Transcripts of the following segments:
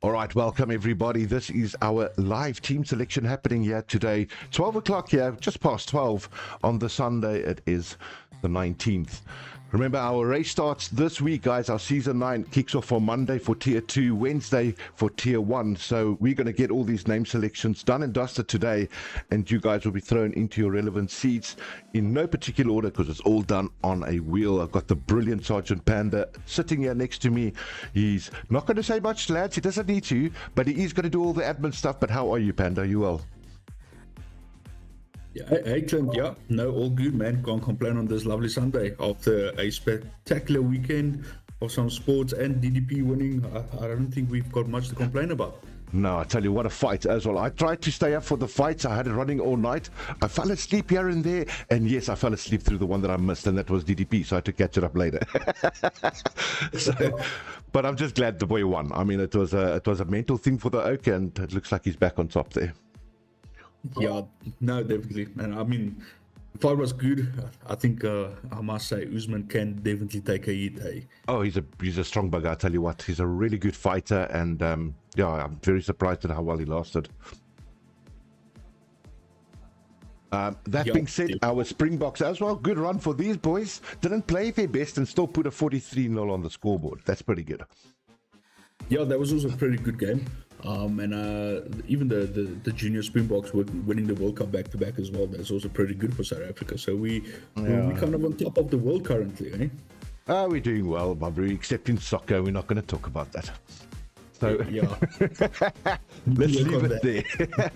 All right, welcome everybody. This is our live team selection happening here today. 12 o'clock here, just past 12 on the Sunday. It is the 19th. Remember, our race starts this week, guys. Our season 9 kicks off on Monday for Tier 2, Wednesday for Tier 1. So we're going to get all these name selections done and dusted today, and you guys will be thrown into your relevant seats in no particular order because it's all done on a wheel. I've got the brilliant Sergeant Panda sitting here next to me. He's not going to say much, lads. He doesn't need to, but he is going to do all the admin stuff. But how are you, Panda? Are you well? Yeah, hey Clint, yeah, no, all good, man. Can't complain on this lovely Sunday after a spectacular weekend of some sports and DDP winning. I don't think we've got much to complain about. No, I tell you, what a fight as well. I tried to stay up for the fights. I had it running all night. I fell asleep here and there. And yes, I fell asleep through the one that I missed, and that was DDP, so I had to catch it up later. But I'm just glad the boy won. I mean, it was a mental thing for the Oak, and it looks like he's back on top there. Yeah, no, definitely. And I mean, the fight was good. I think I must say Usman can definitely take a hit. Hey? Oh, he's a strong bugger. I tell you what, he's a really good fighter, and yeah, I'm very surprised at how well he lasted. That being said, our Springboks as well, good run for these boys. Didn't play their best and still put a 43-0 on the scoreboard. That's pretty good. Yeah, that was also a pretty good game. And even the junior Springboks winning the World Cup back-to-back as well. That's also pretty good for South Africa. So we're kind of on top of the world currently, eh? We're doing well, Bobby, except in soccer. We're not going to talk about that. So yeah. Let's leave it there.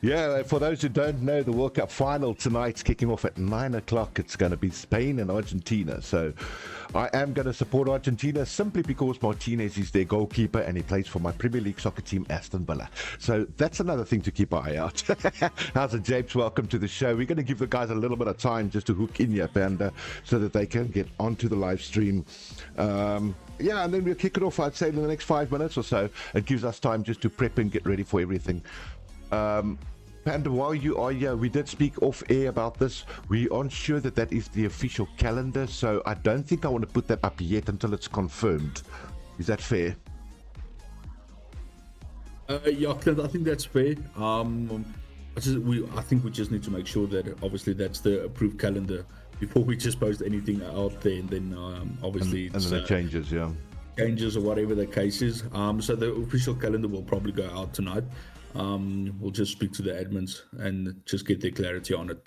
Yeah, for those who don't know, the World Cup final tonight's kicking off at 9 o'clock. It's going to be Spain and Argentina. So I am going to support Argentina simply because Martinez is their goalkeeper and he plays for my Premier League soccer team, Aston Villa. So that's another thing to keep an eye out. How's it, Japes? Welcome to the show. We're going to give the guys a little bit of time just to hook in here, Panda, so that they can get onto the live stream. Yeah, and then we'll kick it off, I'd say, in the next 5 minutes or so. It gives us time just to prep and get ready for everything. Panda, while you are here, we did speak off air about this. We aren't sure that is the official calendar, so I don't think I want to put that up yet until it's confirmed. Is that fair? Yeah, Clint, I think that's fair. I think we just need to make sure that obviously that's the approved calendar before we just post anything out there, and then obviously and then it changes, yeah. Changes or whatever the case is. So the official calendar will probably go out tonight. We'll just speak to the admins and just get their clarity on it.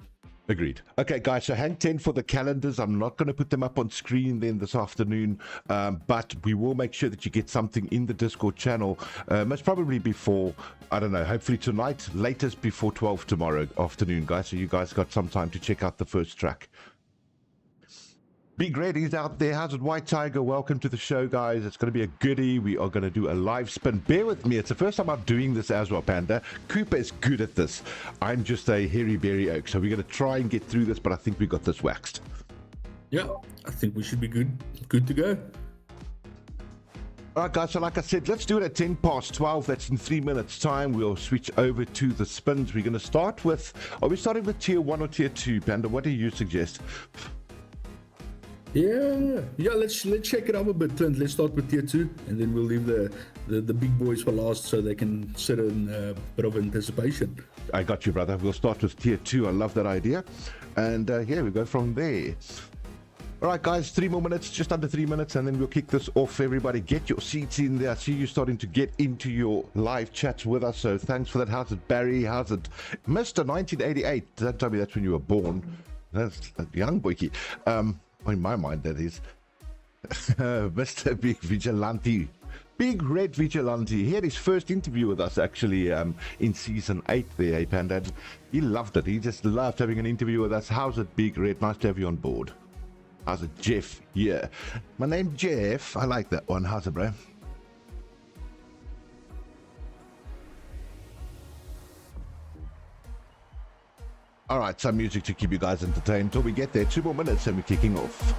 Agreed. Okay, guys, so hang 10 for the calendars. I'm not going to put them up on screen then this afternoon, but we will make sure that you get something in the Discord channel, most probably before, I don't know, hopefully tonight, latest before 12 tomorrow afternoon, guys, so you guys got some time to check out the first track. Big Red is out there. How's it, White Tiger? Welcome to the show, guys. It's going to be a goodie. We are going to do a live spin. Bear with me. It's the first time I'm doing this as well, Panda. Cooper is good at this. I'm just a hairy-berry oak. So we're going to try and get through this, but I think we got this waxed. Yeah, I think we should be good to go. All right, guys. So like I said, let's do it at 10 past 12. That's in 3 minutes' time. We'll switch over to the spins. We're going to start with... Are we starting with Tier 1 or Tier 2, Panda? What do you suggest? Yeah. Let's check it out a bit, Clint. Let's start with Tier 2, and then we'll leave the big boys for last, so they can sit in a bit of anticipation. I got you, brother. We'll start with Tier 2. I love that idea, and yeah, we go from there. All right, guys. 3 more minutes, just under 3 minutes, and then we'll kick this off. Everybody, get your seats in there. I see you starting to get into your live chats with us, so thanks for that. How's it, Barry? How's it, Mr. 1988? Don't tell me that's when you were born. That's a young boykie. In my mind, that is. Mr. Big Vigilante. Big Red Vigilante. He had his first interview with us, actually, in Season 8 there, hey, Panda. He loved it. He just loved having an interview with us. How's it, Big Red? Nice to have you on board. How's it, Jeff? Yeah. My name's Jeff. I like that one. How's it, bro? All right, some music to keep you guys entertained until we get there. 2 more minutes and we're kicking off.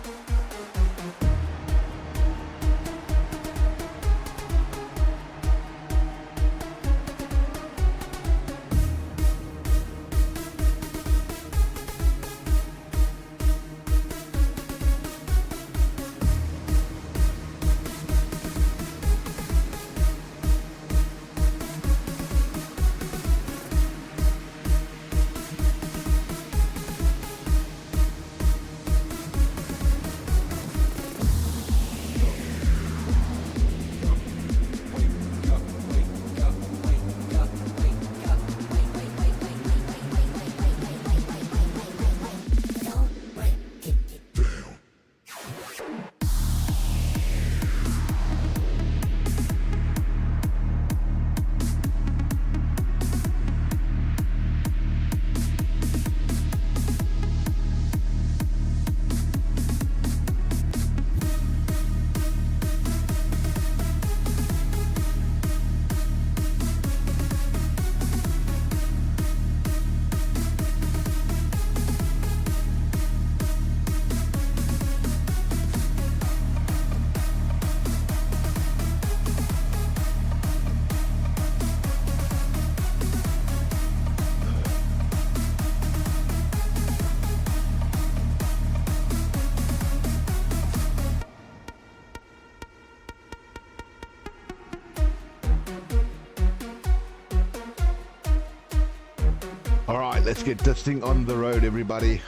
right, let's get this thing on the road, everybody.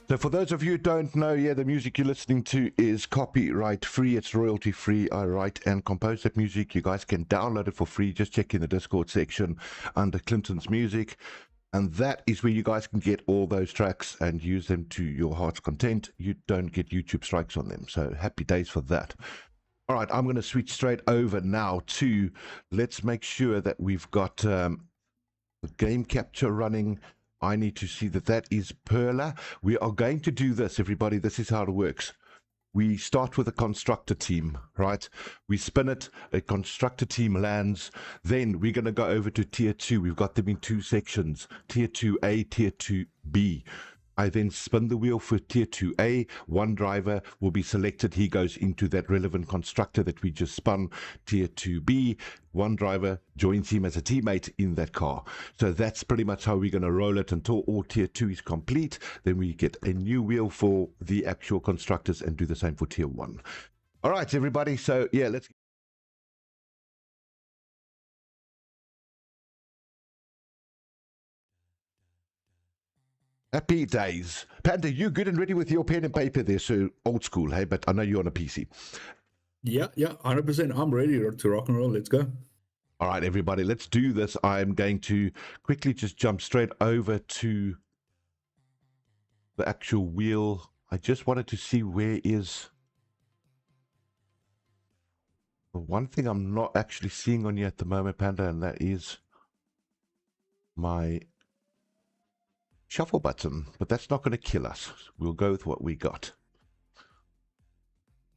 So for those of you who don't know, yeah, the music you're listening to is copyright free. It's royalty free. I write and compose that music. You guys can download it for free. Just check in the Discord section under Clinton's Music. And that is where you guys can get all those tracks and use them to your heart's content. You don't get YouTube strikes on them. So happy days for that. All right, I'm going to switch straight over now to, let's make sure that we've got the game capture running. I need to see that that is Perla. We are going to do this, everybody. This is how it works. We start with a constructor team, right? We spin it, a constructor team lands. Then we're going to go over to tier 2. We've got them in 2 sections, tier 2A, tier 2B. I then spin the wheel for tier 2A. One driver will be selected. He goes into that relevant constructor that we just spun. Tier 2B, one driver joins him as a teammate in that car. So that's pretty much how we're going to roll it until all tier 2 is complete. Then we get a new wheel for the actual constructors and do the same for tier 1. All right, everybody. So yeah, let's... Happy days. Panda, you good and ready with your pen and paper there? So old school, hey? But I know you're on a PC. Yeah, 100%. I'm ready to rock and roll. Let's go. All right, everybody, let's do this. I'm going to quickly just jump straight over to the actual wheel. I just wanted to see where is... The one thing I'm not actually seeing on you at the moment, Panda, and that is my shuffle button, but that's not going to kill us. We'll go with what we got.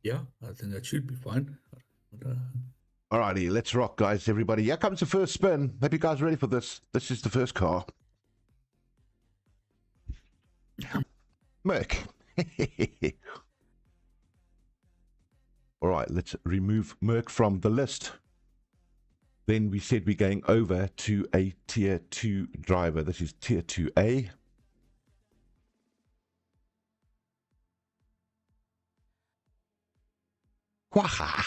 Yeah, I think that should be fine. Alrighty, let's rock, guys. Everybody, here comes the first spin. Hope you guys are ready for this. This is the first car. Merc. All right, let's remove Merc from the list. Then we said we're going over to a tier 2 driver. This is tier 2A. Waha!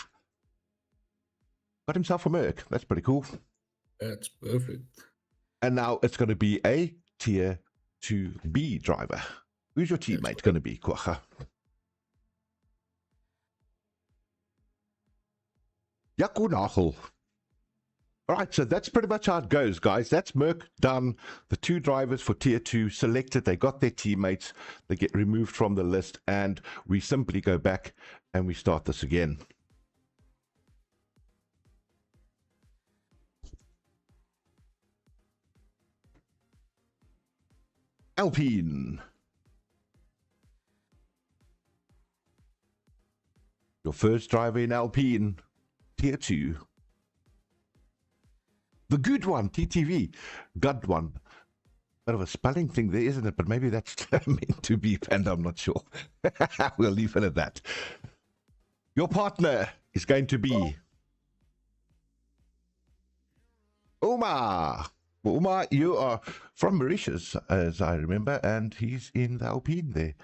Got himself a Merc. That's pretty cool. That's perfect. And now it's going to be a tier 2B driver. Who's your teammate going to be, Kwacha? Yakunachel. All right, so that's pretty much how it goes, guys. That's Merc done. The 2 drivers for tier 2 selected. They got their teammates. They get removed from the list, and we simply go back and we start this again. Alpine. Your first driver in Alpine, tier 2. The good one, TTV. Good one. Bit of a spelling thing there, isn't it? But maybe that's meant to be, and I'm not sure. We'll leave it at that. Your partner is going to be Uma. Uma, you are from Mauritius, as I remember, and he's in the Alpine there.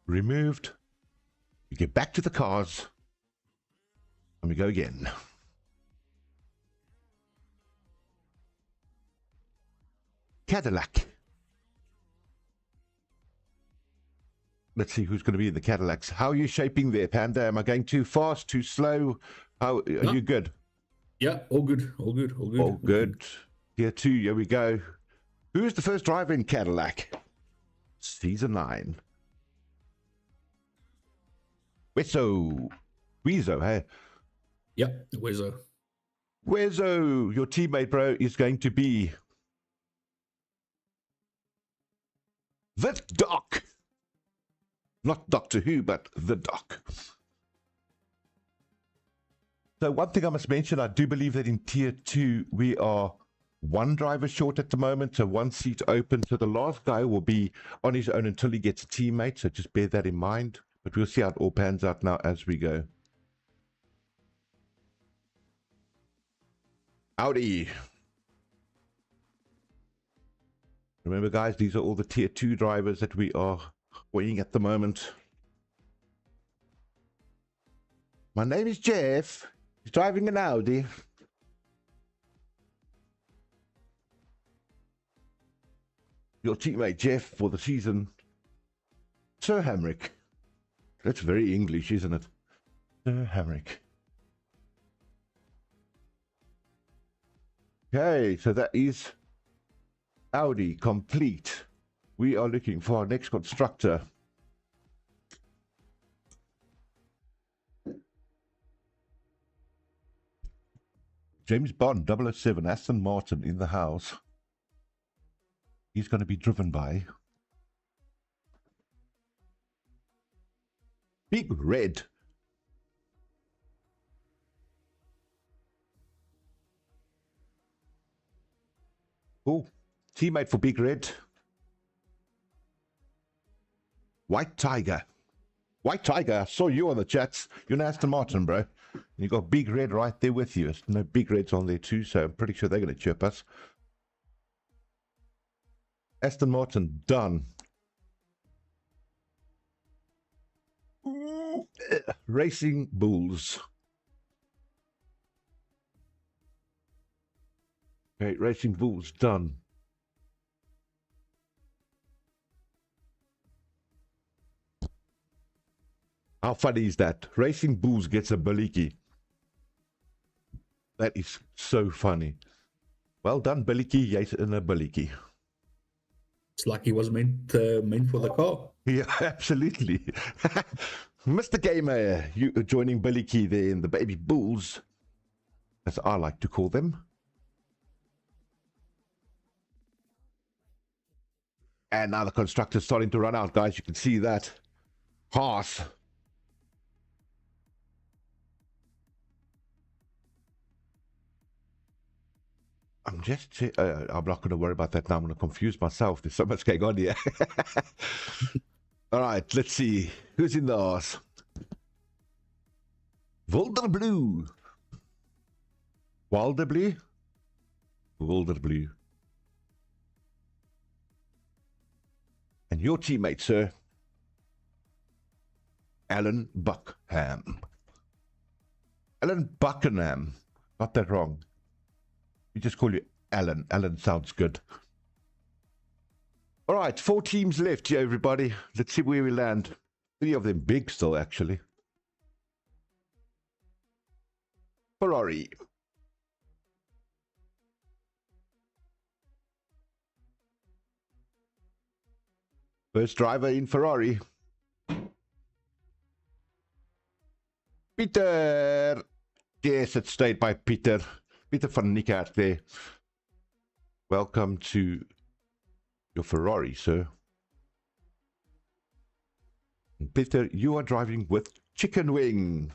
Removed. We get back to the cars, and we go again. Cadillac. Let's see who's going to be in the Cadillacs. How are you shaping there, Panda? Am I going too fast, too slow? How are you good? Yeah, all good. All good. Tier 2, here we go. Who's the first driver in Cadillac? Season 9. Wezo, hey? Yeah, Wezo. Wezo, your teammate, bro, is going to be the Doc. Not Doctor Who, but the Doc. So one thing I must mention, I do believe that in tier 2, we are 1 driver short at the moment, so 1 seat open. So the last guy will be on his own until he gets a teammate, so just bear that in mind. But we'll see how it all pans out now as we go. Howdy. Remember, guys, these are all the tier 2 drivers that we are weighing at the moment. My name is Jeff. He's driving an Audi. your teammate Jeff for the season, Sir Hamrick. That's very English, isn't it? Sir Hamrick. Okay, so that is Audi complete. We are looking for our next constructor. James Bond 007 Aston Martin in the house. He's going to be driven by Big Red. Oh, teammate for Big Red. White Tiger. White Tiger, I saw you on the chats. You're an Aston Martin, bro. And you got Big Red right there with you. No Big Reds on there too, so I'm pretty sure they're going to chirp us. Aston Martin, done. Racing Bulls. Okay, Racing Bulls, done. How funny is that? Racing Bulls gets a Baliki. That is so funny. Well done, Baliki. Yes, in a Baliki. It's like he was meant for the car. Yeah, absolutely. Mr. Gamer, you joining Baliki there in the Baby Bulls, as I like to call them. And now the constructor's starting to run out, guys. You can see that. Haas. I'm not going to worry about that now. I'm going to confuse myself. There's so much going on here. All right, let's see. Who's in the Haas? Wilderblue. Wilderblue? Wilderblue. And your teammate, sir, Alan Buckham. Alan Buckingham. Got that wrong. We just call you Alan. Alan sounds good. All right, 4 teams left here, everybody. Let's see where we land. 3 of them big still, actually. Ferrari. First driver in Ferrari. Peter. Yes, it stayed by Peter. Peter van Niekerk there. Welcome to your Ferrari, sir. Peter, you are driving with Chicken Wing.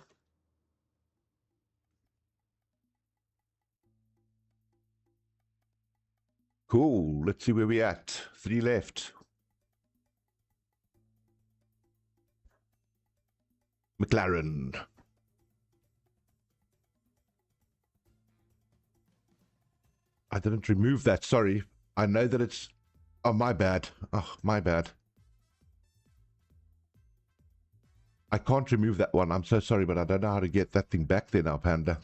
Cool. Let's see where we're at. 3 left. McLaren. I didn't remove that. Sorry. I know that it's... Oh, my bad. Oh, my bad. I can't remove that one. I'm so sorry, but I don't know how to get that thing back there now, Panda.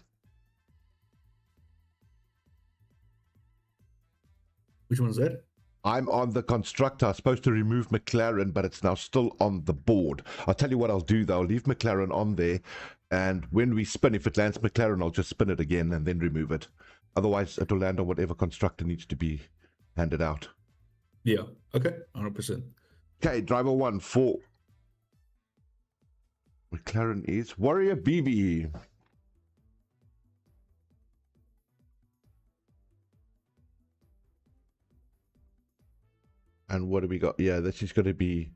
Which one's that? I'm on the constructor. I'm supposed to remove McLaren, but it's now still on the board. I'll tell you what I'll do, though. I'll leave McLaren on there, and when we spin, if it lands McLaren, I'll just spin it again and then remove it. Otherwise, it'll land on whatever constructor needs to be handed out. Yeah, okay, 100%. Okay, driver 1 for McLaren is Warrior BB. And what do we got? Yeah, this is going to be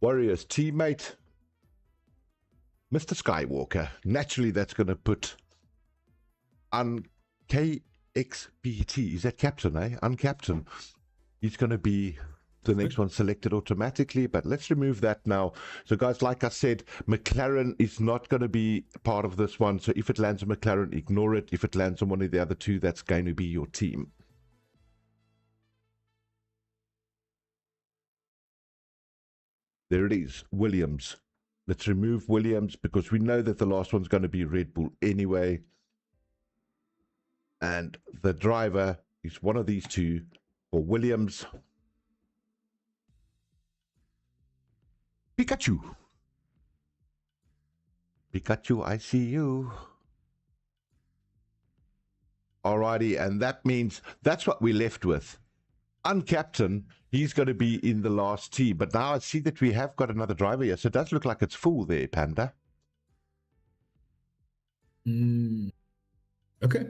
Warrior's teammate, Mr. Skywalker. Naturally, that's going to put KXPT. Is that captain, eh? Uncaptain. He's going to be the next one selected automatically, but let's remove that now. So, guys, like I said, McLaren is not going to be part of this one. So if it lands on McLaren, ignore it. If it lands on one of the other 2, that's going to be your team. There it is, Williams. Let's remove Williams because we know that the last one's going to be Red Bull anyway. And the driver is one of these 2 for Williams. Pikachu. Pikachu, I see you. Alrighty, and that means that's what we're left with. Uncaptain, he's going to be in the last team. But now I see that we have got another driver here, so it does look like it's full there, Panda. Okay.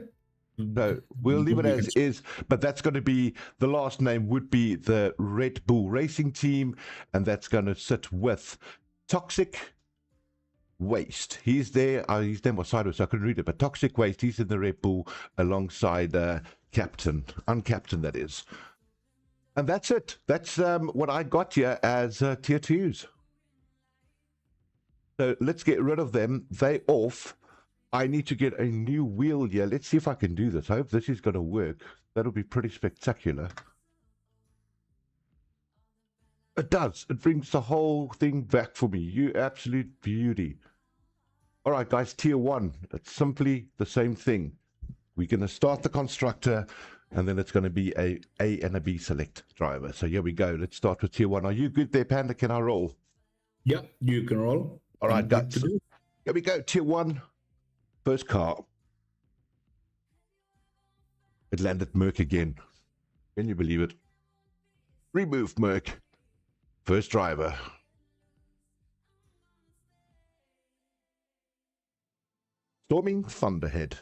So we'll leave it as is, but that's going to be, the last name would be the Red Bull Racing Team, and that's going to sit with Toxic Waste. He's there. His name was sideways, so I couldn't read it, but Toxic Waste, he's in the Red Bull alongside Captain, Uncaptain, that is. And that's it. That's what I got here as tier 2s. So let's get rid of them. They off. I need to get a new wheel here. Let's see if I can do this. I hope this is going to work. That'll be pretty spectacular. It does. It brings the whole thing back for me. You absolute beauty. All right, guys, tier 1. It's simply the same thing. We're going to start the constructor, and then it's going to be a and a B select driver. So here we go. Let's start with tier 1. Are you good there, Panda? Can I roll? Yeah, you can roll. All right, guys. Here we go. Tier 1. First car. It landed Merc again. Can you believe it? Remove Merc. First driver. Storming Thunderhead.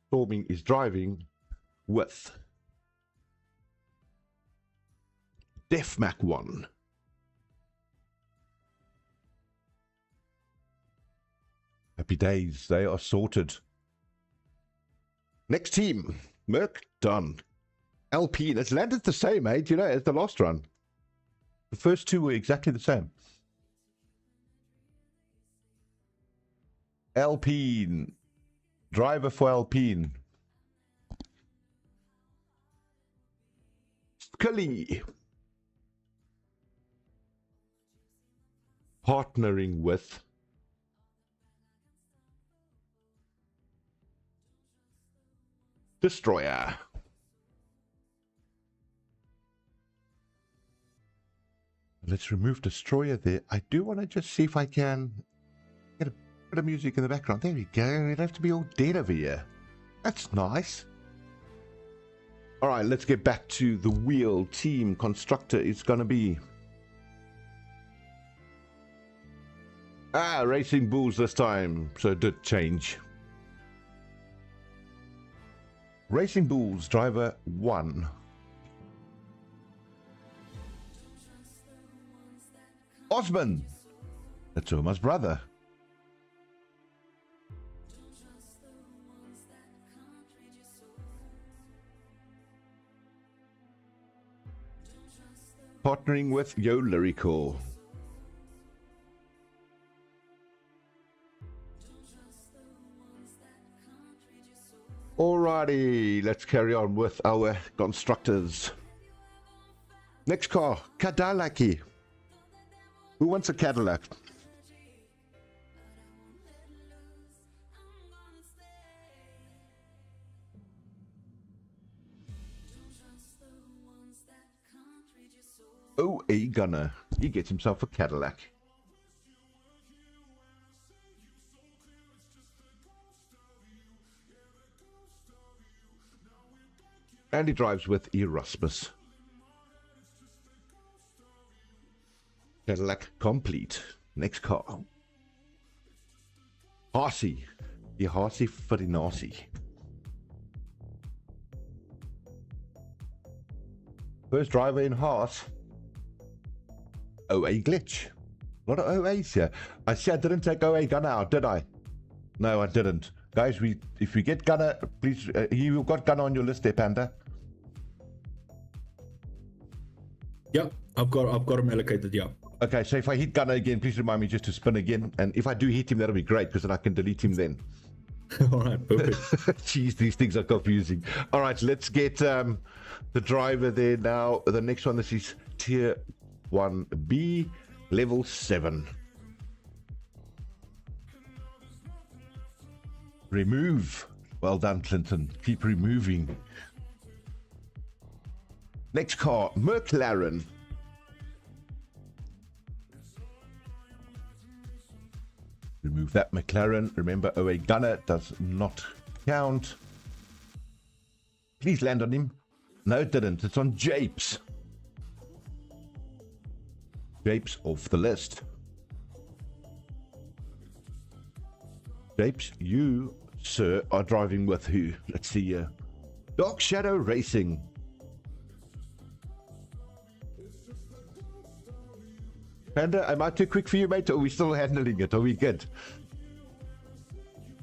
Storming is driving with Def Mac 1. Happy days, they are sorted. Next team, Merc done. Alpine, it's landed the same, eh? Do you know, as the last run. The first two were exactly the same. Alpine, driver for Alpine. Scully, partnering with Destroyer. Let's remove Destroyer there. I do want to just see if I can get a bit of music in the background. There we go. You don't have to be all dead over here. That's nice. All right, let's get back to the wheel. Team constructor is going to be Racing Bulls this time. So it did change. Racing Bulls, driver 1. Osman. That's Omar's brother. Partnering with Yo Lyrical. Alrighty, let's carry on with our constructors. Next car, Cadillac. Who wants a Cadillac? Oh, a gunner. He gets himself a Cadillac. And he drives with Erasmus. Cadillac complete. Next car. Harsey. Die Harsey vir die nasie. First driver in Haas. OA glitch. A lot of OAs here. I said I didn't take OA gunner out, did I? No, I didn't. Guys, if we get gunner, please, you've got gunner on your list there, Panda. Yeah, I've got him allocated, yeah. Okay, so if I hit gunner again, please remind me just to spin again. And if I do hit him, that'll be great, because then I can delete him then. All right, perfect. Jeez, these things are confusing. All right, let's get the driver there now. The next one, this is tier 1B, level 7. Remove. Well done, Clinton. Keep removing. Next car, McLaren. Remove that McLaren. Remember, OA Gunner does not count. Please land on him. No, it didn't. It's on Japes. Japes off the list. Japes, you, sir, are driving with who? Let's see here. Dark Shadow Racing. Panda, am I too quick for you, mate? Or are we still handling it? Are we good?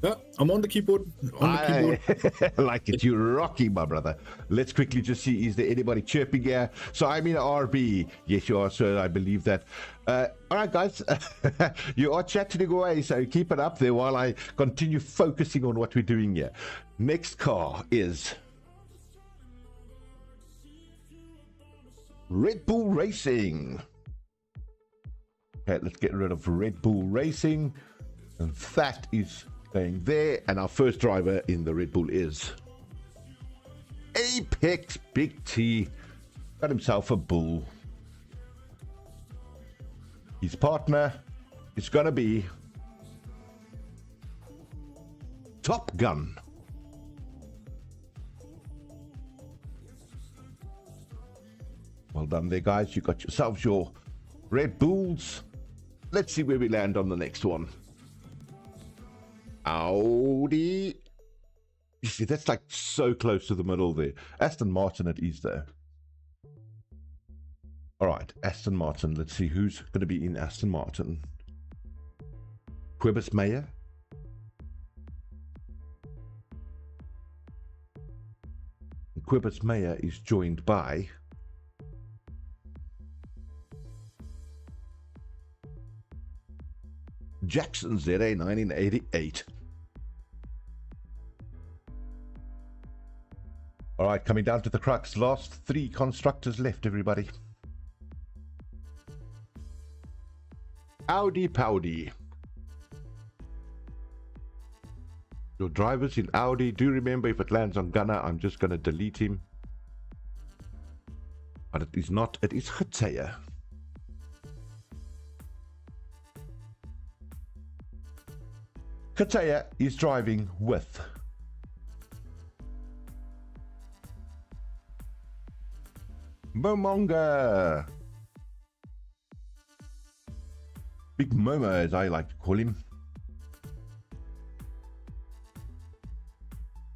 Yeah, I'm on the keyboard. I like it. You're rocky, my brother. Let's quickly just see, is there anybody chirping here? So I'm in RB. Yes, you are, sir. I believe that. All right, guys. You are chatting away, so keep it up there while I continue focusing on what we're doing here. Next car is Red Bull Racing. Okay, let's get rid of Red Bull Racing. And that is going there. And our first driver in the Red Bull is Apex Big T. Got himself a bull. His partner is going to be Top Gun. Well done there, guys. You got yourselves your Red Bulls. Let's see where we land on the next one. Audi. You see, that's like so close to the middle there. Aston Martin it is though. All right, Aston Martin. Let's see who's going to be in Aston Martin. Quibus Meyer. Quibus Meyer is joined by Jackson ZA 1988. All right, coming down to the crux. Last three constructors left, everybody. Audi Powdy. Your drivers in Audi, do remember if it lands on Gunner, I'm just going to delete him. But it is not, it is Geteya. Geteya is driving with Momonga. Big Momo, as I like to call him.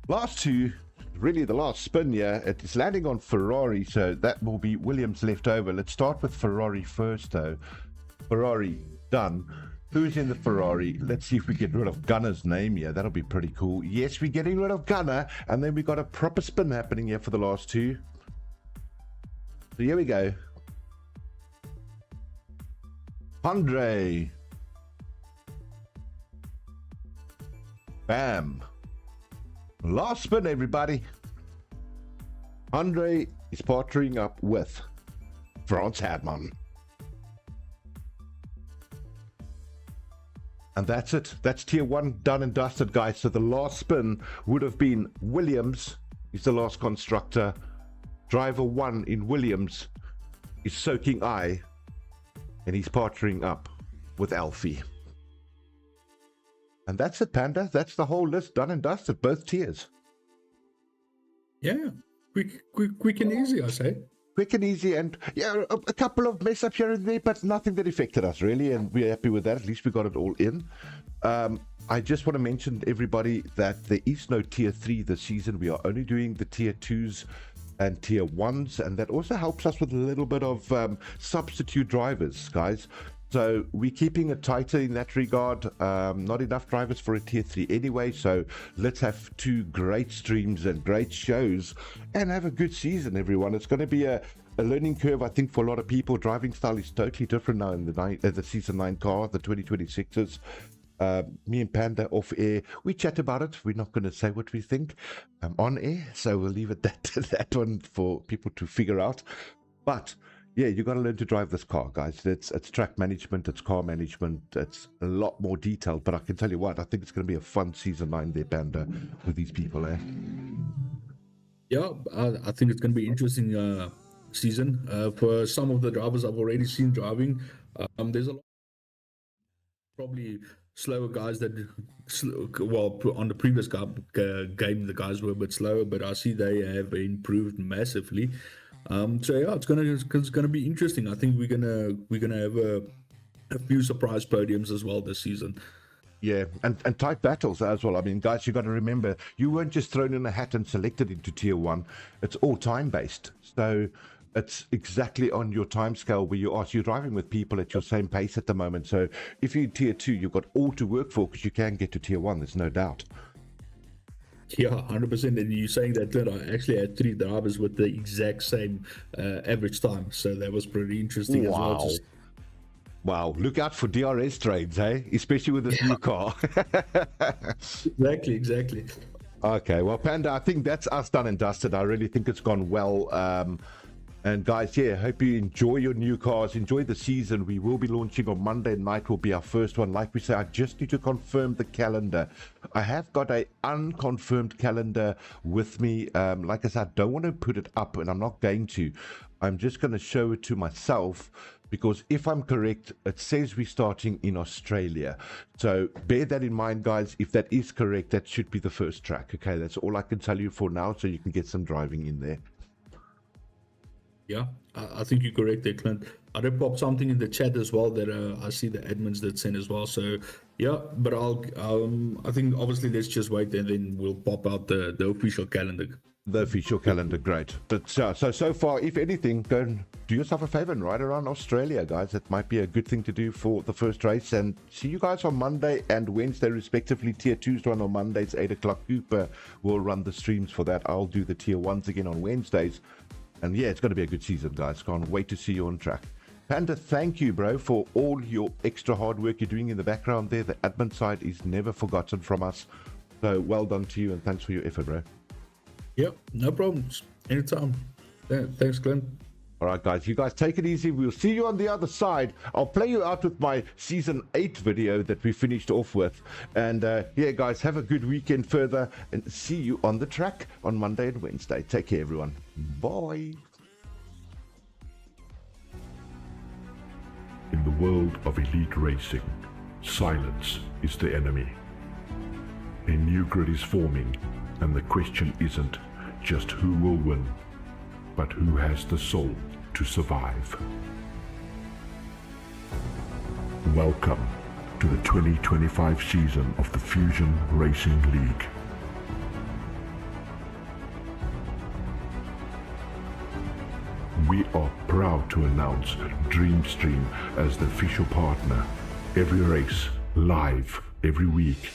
Last two, really the last spin here, it is landing on Ferrari, so that will be Williams left over. Let's start with Ferrari first, though. Ferrari, done. Who's in the Ferrari? Let's see if we get rid of Gunner's name here. That'll be pretty cool. Yes, we're getting rid of Gunner, and then we got a proper spin happening here for the last two. So here we go. Andre. Bam. Last spin, everybody. Andre is partnering up with Frans Hadman. And that's it. That's tier one done and dusted, guys. So the last spin would have been Williams. He's the last constructor. Driver one in Williams is Soaking Eye. And he's partnering up with Alfie. And that's it, Panda. That's the whole list done and dusted, both tiers. Yeah, quick and easy, I say. Quick and easy, and yeah, a couple of mess ups here and there, but nothing that affected us really, and we're happy with that. At least we got it all in. I just want to mention to everybody that there is no tier 3 this season. We are only doing the tier 2s and tier 1s, and that also helps us with a little bit of substitute drivers, guys. So we're keeping it tighter in that regard. Not enough drivers for a tier 3 anyway, so let's have 2 great streams and great shows and have a good season, everyone. It's going to be a learning curve, I think, for a lot of people. Driving style is totally different now in the season 9 car, the 2026s. Me and Panda off air, we chat about it. We're not going to say what we think on air, so we'll leave it that one for people to figure out. But yeah, you got to learn to drive this car, guys. It's track management, it's car management, it's a lot more detailed. But I can tell you what, I think it's going to be a fun season 9 there, Panda, with these people, eh? Yeah, I think it's going to be interesting season. For some of the drivers I've already seen driving, there's a lot probably slower guys that well on the previous game the guys were a bit slower, but I see they have improved massively. So yeah, it's gonna be interesting. I think we're gonna have a few surprise podiums as well this season. Yeah, and tight battles as well. I mean, guys, you got to remember, you weren't just thrown in a hat and selected into Tier 1. It's all time-based. So it's exactly on your time scale where you are. So you're driving with people at your same pace at the moment. So if you're Tier 2, you've got all to work for because you can get to Tier 1. There's no doubt. Yeah, 100%. And you're saying that, Clint, I actually had 3 drivers with the exact same average time. So that was pretty interesting as well. Wow, look out for DRS trades, hey? Especially with this new car. Exactly. Okay, well, Panda, I think that's us done and dusted. I really think it's gone well. And guys, yeah, hope you enjoy your new cars. Enjoy the season. We will be launching on Monday night, will be our first one. Like we say, I just need to confirm the calendar. I have got a unconfirmed calendar with me. Like I said, I don't want to put it up, and I'm not going to. I'm just going to show it to myself, because if I'm correct, it says we're starting in Australia. So bear that in mind, guys. If that is correct, that should be the first track. Okay, that's all I can tell you for now, so you can get some driving in there. Yeah, I think you're correct there, Clint. I did pop something in the chat as well that I see the admins did send as well. So yeah, but I think obviously let's just wait and then we'll pop out the official calendar. The official calendar, great. But so far, if anything, go and do yourself a favor and ride around Australia, guys. That might be a good thing to do for the first race. And see you guys on Monday and Wednesday, respectively. Tier 2's run on Mondays, 8 o'clock. Cooper will run the streams for that. I'll do the Tier 1s again on Wednesdays. And yeah, it's going to be a good season, guys. Can't wait to see you on track. Panda, thank you, bro, for all your extra hard work you're doing in the background there. The admin side is never forgotten from us. So well done to you, and thanks for your effort, bro. Yep, no problems. Anytime. Yeah, thanks, Glenn. All right, guys, you guys take it easy. We'll see you on the other side. I'll play you out with my Season 8 video that we finished off with. And yeah, guys, have a good weekend further, and see you on the track on Monday and Wednesday. Take care, everyone. Bye. In the world of elite racing, silence is the enemy. A new grid is forming, and the question isn't just who will win, but who has the soul to survive. Welcome to the 2025 season of the Fusion Racing League. We are proud to announce Dreamstream as the official partner. Every race, live, every week.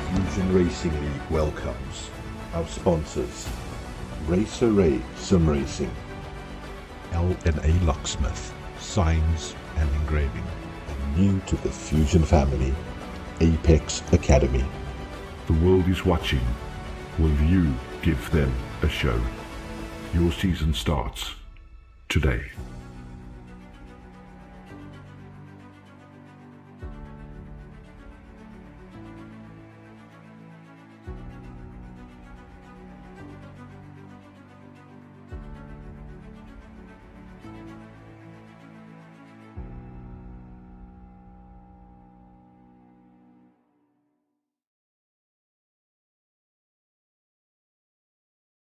Fusion Racing League welcomes our sponsors: Race Array Sim Racing, L&A Locksmith, Signs and Engraving, and new to the Fusion family, Apex Academy. The world is watching. Will you give them a show? Your season starts today.